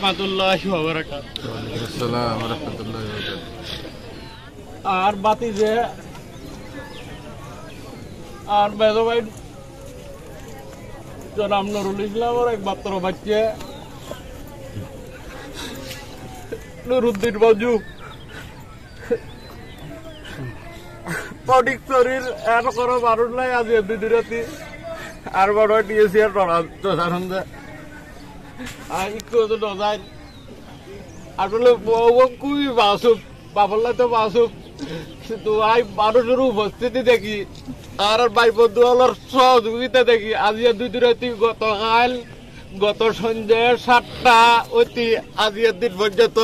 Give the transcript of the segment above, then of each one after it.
rahmatullahi wa barakatuh. Assalamu warahmatullahi wabarakatuh. আর বাতি যে আর বেদো ভাই জনাব নুরুল ইসলামের একমাত্র বাচ্চা নুরুদ্দিন বাজু পডিক শরীর এর কোনো মানুষ নাই আজ দুই রাতি আর বড় দিয়েছি আর আনন্দে আর একটু নজায় আসলে খুবই বাসুক বাবল্লাই তো বাসুক কিন্তু আই মানুষের উপস্থিতি দেখি আর ভাই বন্ধু হলার সহযোগিতা দেখি আজ দুই রাতি গত সন্ধ্যে 7টা অতি আজকের দিন পর্যন্ত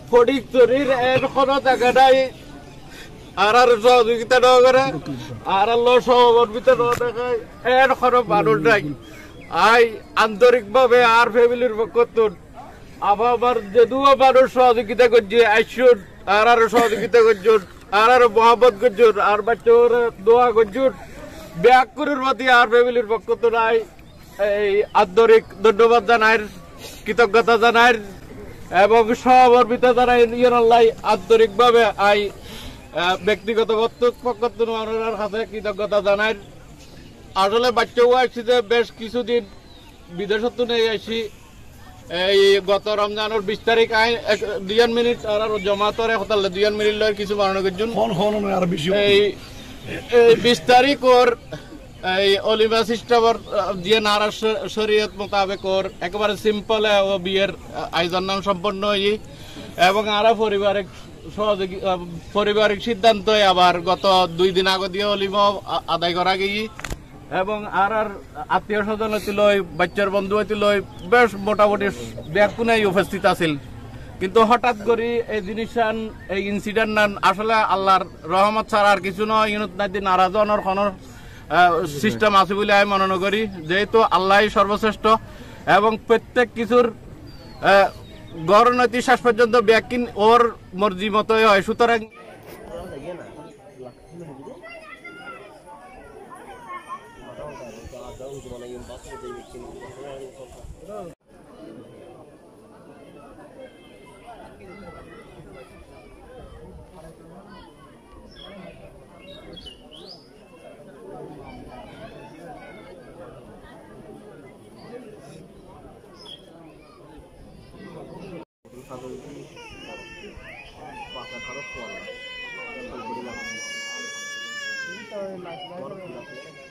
ফটিক শরীর এর কোনো জায়গা নাই আর সহযোগিতা না করে আর সহকর্মিতা না দেখায় এর কোনো মানুষ নাই আই আন্তরিকভাবে আর ফ্যামিলির পক্ষ আবার যদিও মানুষ সহযোগিতা করছে আইসুন আর সহযোগিতা করছুন আর মহাব্বত করছুন আর বাচ্চার দোয়া করছুন ব্যাকুরের প্রতি আর ফ্যামিলির পক্ষ তো নাই এই আন্তরিক ধন্যবাদ জানাই কৃতজ্ঞতা জানাই এবং সহকর্মিতা জানাই ইয়াল্লাই আন্তরিকভাবে আই ব্যক্তিগত পক্ষ মানুষের কাছে কৃতজ্ঞতা জানাই আসলে বাচ্চাও আসছি যে বেশ কিছুদিন বিদেশত নিয়ে আসি এই গত রমজানের 20 তারিখ আই 2 মিনিট আর জমাতরে হতাল 2 মিনিট লয় কিছু মারণ করছুন এই 20 তারিখ ওর এই অলিভা সিস্টেমর যে নারা শরীয়ত মোতাবেক ওর একেবারে সিম্পল ও বিয়ের আয়োজন সম্পন্ন হই এবং আরো পারিবারিক সিদ্ধান্ত আবার গত 2 দিন আগে দিয়ে অলিভা আদায় করা গিয়ে এবং আর আত্মীয় স্বজন হইছিল বাচ্চার বন্ধু হইছিল বেশ মোটামুটি ব্যাকুনাই উপস্থিত আছিল কিন্তু হঠাৎ করে এই জিনিস এই ইনসিডেন্ট আসলে আল্লাহর রহমত ছাড়া আর কিছু নয় ইউনিট নাইদিন নারাজনের কোনো সিস্টেম আছে বলে আমি মনে করি যেহেতু আল্লাহ সর্বশ্রেষ্ঠ এবং প্রত্যেক কিছুর গণনৈতিক শেষ পর্যন্ত ব্যাকিন ওর মর্জি মতোই হয় সুতরাং Kita